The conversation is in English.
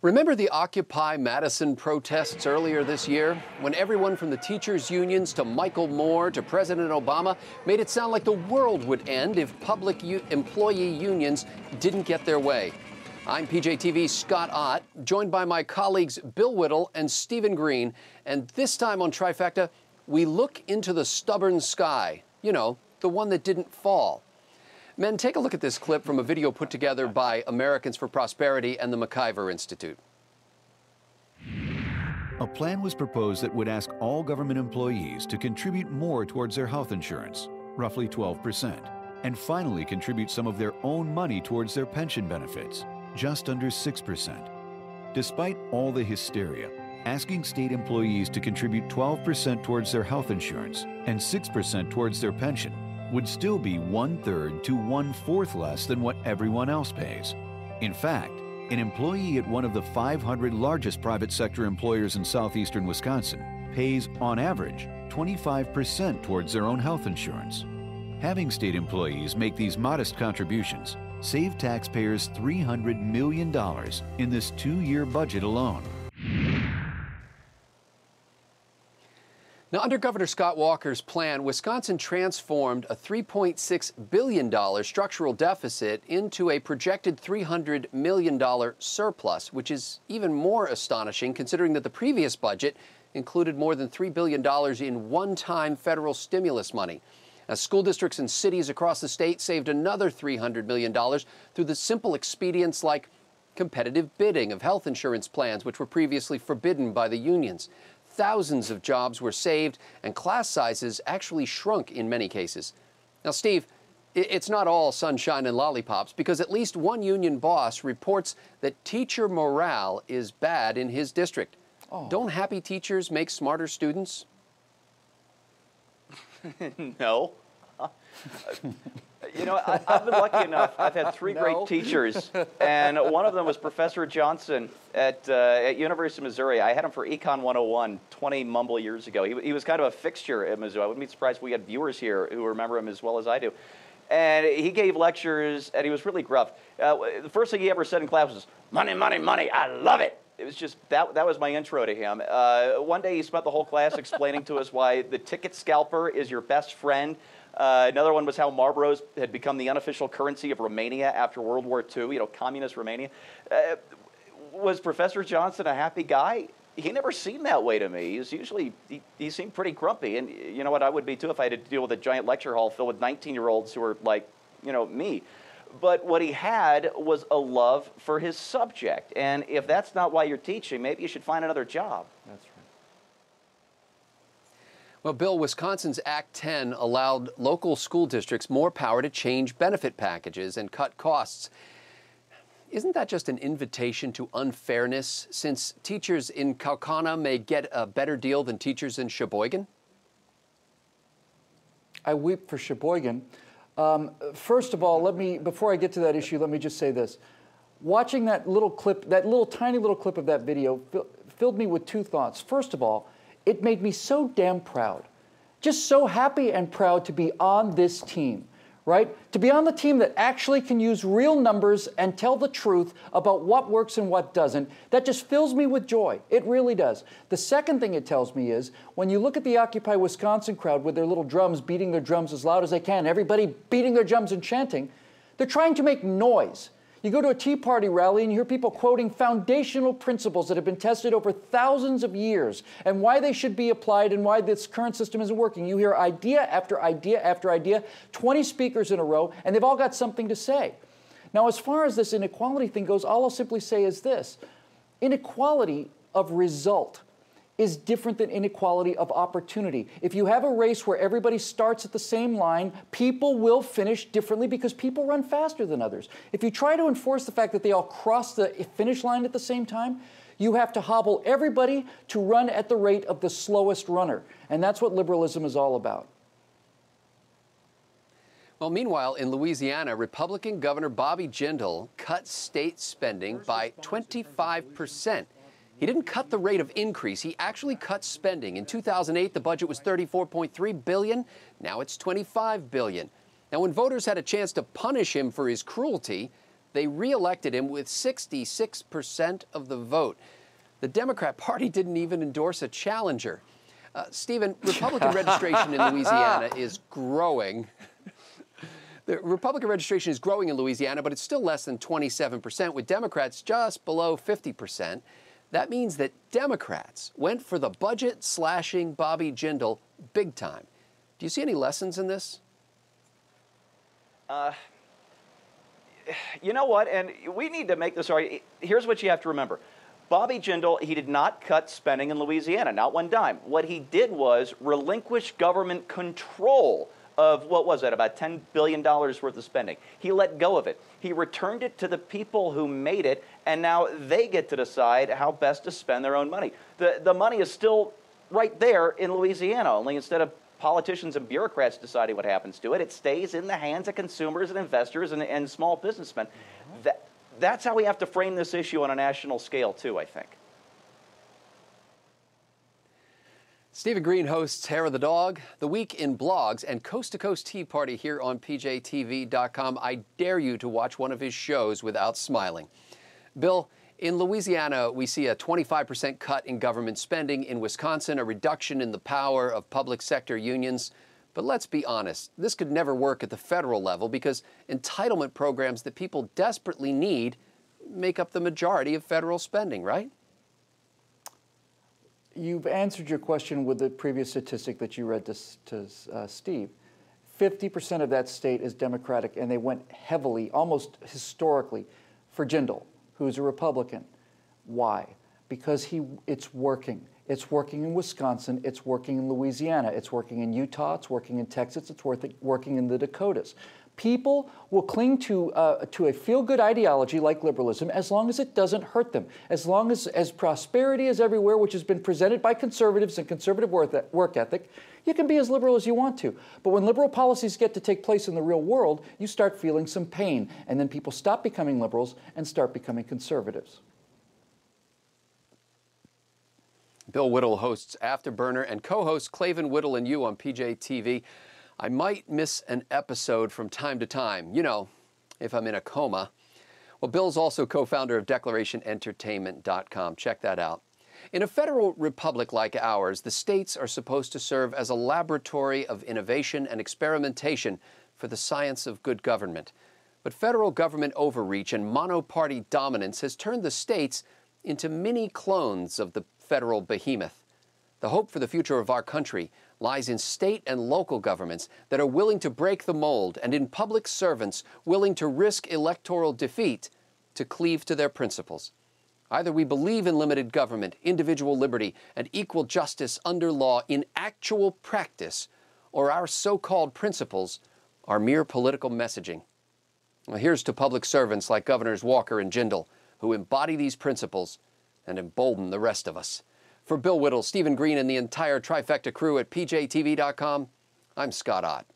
Remember the Occupy Madison protests earlier this year, when everyone from the teachers' unions to Michael Moore to President Obama made it sound like the world would end if public employee unions didn't get their way? I'm PJTV's Scott Ott, joined by my colleagues Bill Whittle and Stephen Green, and this time on Trifecta, we look into the stubborn sky, you know, the one that didn't fall. Men, take a look at this clip from a video put together by Americans for Prosperity and the MacIver Institute. A plan was proposed that would ask all government employees to contribute more towards their health insurance, roughly 12%, and finally contribute some of their own money towards their pension benefits, just under 6%. Despite all the hysteria, asking state employees to contribute 12% towards their health insurance and 6% towards their pension would still be 1/3 to 1/4 less than what everyone else pays. In fact, an employee at one of the 500 largest private sector employers in southeastern Wisconsin pays, on average, 25% towards their own health insurance. Having state employees make these modest contributions saved taxpayers $300 million in this 2-year budget alone. Now, under Governor Scott Walker's plan, Wisconsin transformed a $3.6 billion structural deficit into a projected $300 million surplus, which is even more astonishing considering that the previous budget included more than $3 billion in one-time federal stimulus money. Now, school districts and cities across the state saved another $300 million through the simple expedients like competitive bidding of health insurance plans, which were previously forbidden by the unions. Thousands of jobs were saved, and class sizes actually shrunk in many cases. Now, Steve, it's not all sunshine and lollipops, because at least one union boss reports that teacher morale is bad in his district. Oh. Don't happy teachers make smarter students? No. You know, I've been lucky enough. I've had three great teachers, and one of them was Professor Johnson at University of Missouri. I had him for Econ 101 20 mumble years ago. He was kind of a fixture at Mizzou. I wouldn't be surprised if we had viewers here who remember him as well as I do. And he gave lectures, and he was really gruff. The first thing he ever said in class was, "Money, money, money, I love it." It was just, that was my intro to him. One day he spent the whole class explaining to us why the ticket scalper is your best friend. Another one was how Marlboros had become the unofficial currency of Romania after World War II, you know, communist Romania. Was Professor Johnson a happy guy? He never seemed that way to me. He's usually, he seemed pretty grumpy. And you know what, I would be too if I had to deal with a giant lecture hall filled with 19-year-olds who were like, you know, me. But what he had was a love for his subject. And if that's not why you're teaching, maybe you should find another job. That's right. Well, Bill, Wisconsin's Act 10 allowed local school districts more power to change benefit packages and cut costs. Isn't that just an invitation to unfairness, since teachers in Kaukauna may get a better deal than teachers in Sheboygan? I weep for Sheboygan. First of all, before I get to that issue, let me just say this. Watching that little clip, tiny little clip of that video filled me with two thoughts. First of all, it made me so damn proud, just so happy and proud to be on this team, right? To be on the team that actually can use real numbers and tell the truth about what works and what doesn't. That just fills me with joy. It really does. The second thing it tells me is, when you look at the Occupy Wisconsin crowd with their little drums, beating their drums as loud as they can, everybody beating their drums and chanting, they're trying to make noise. You go to a Tea Party rally and you hear people quoting foundational principles that have been tested over thousands of years and why they should be applied and why this current system isn't working. You hear idea after idea after idea, 20 speakers in a row, and they've all got something to say. Now, as far as this inequality thing goes, all I'll simply say is this. Inequality of result is different than inequality of opportunity. If you have a race where everybody starts at the same line, people will finish differently because people run faster than others. If you try to enforce the fact that they all cross the finish line at the same time, you have to hobble everybody to run at the rate of the slowest runner. And that's what liberalism is all about. Well, meanwhile, in Louisiana, Republican Governor Bobby Jindal cut state spending by 25%. He didn't cut the rate of increase. He actually cut spending. In 2008, the budget was $34.3 billion. Now it's $25 billion. Now, when voters had a chance to punish him for his cruelty, They re-elected him with 66% of the vote. The Democrat Party didn't even endorse a challenger. Stephen, Republican registration in Louisiana is growing. The Republican registration is growing in Louisiana, but it's still less than 27%, with Democrats just below 50%. That means that Democrats went for the budget-slashing Bobby Jindal big time. Do you see any lessons in this? You know what? And we need to make this argument. Here's what you have to remember. Bobby Jindal, he did not cut spending in Louisiana, not one dime. What he did was relinquish government control of, what was it, about $10 billion worth of spending. He let go of it. He returned it to the people who made it, and now they get to decide how best to spend their own money. The money is still right there in Louisiana, only instead of politicians and bureaucrats deciding what happens to it, it stays in the hands of consumers and investors and small businessmen. That's how we have to frame this issue on a national scale, too, I think. Stephen Green hosts Hair of the Dog, The Week in Blogs, and Coast to Coast Tea Party here on PJTV.com. I dare you to watch one of his shows without smiling. Bill, in Louisiana, we see a 25% cut in government spending. In Wisconsin, a reduction in the power of public sector unions. But let's be honest, this could never work at the federal level because entitlement programs that people desperately need make up the majority of federal spending, right? You've answered your question with the previous statistic that you read to Steve. 50% of that state is Democratic, and they went heavily, almost historically, for Jindal, who's a Republican. Why? Because it's working. It's working in Wisconsin, it's working in Louisiana, it's working in Utah, it's working in Texas, it's working in the Dakotas. People will cling to a feel-good ideology like liberalism as long as it doesn't hurt them, as long as prosperity is everywhere, which has been presented by conservatives and conservative work ethic. You can be as liberal as you want to. But when liberal policies get to take place in the real world, you start feeling some pain, and then people stop becoming liberals and start becoming conservatives. Bill Whittle hosts Afterburner and co-hosts Clavin, Whittle, and you on PJTV. I might miss an episode from time to time, you know, if I'm in a coma. Well, Bill's also co-founder of DeclarationEntertainment.com. Check that out. In a federal republic like ours, the states are supposed to serve as a laboratory of innovation and experimentation for the science of good government. But federal government overreach and monoparty dominance has turned the states into mini clones of the federal behemoth. The hope for the future of our country lies in state and local governments that are willing to break the mold and in public servants willing to risk electoral defeat to cleave to their principles. Either we believe in limited government, individual liberty, and equal justice under law in actual practice, or our so-called principles are mere political messaging. Well, here's to public servants like Governors Walker and Jindal, who embody these principles and embolden the rest of us. For Bill Whittle, Stephen Green, and the entire Trifecta crew at PJTV.com, I'm Scott Ott.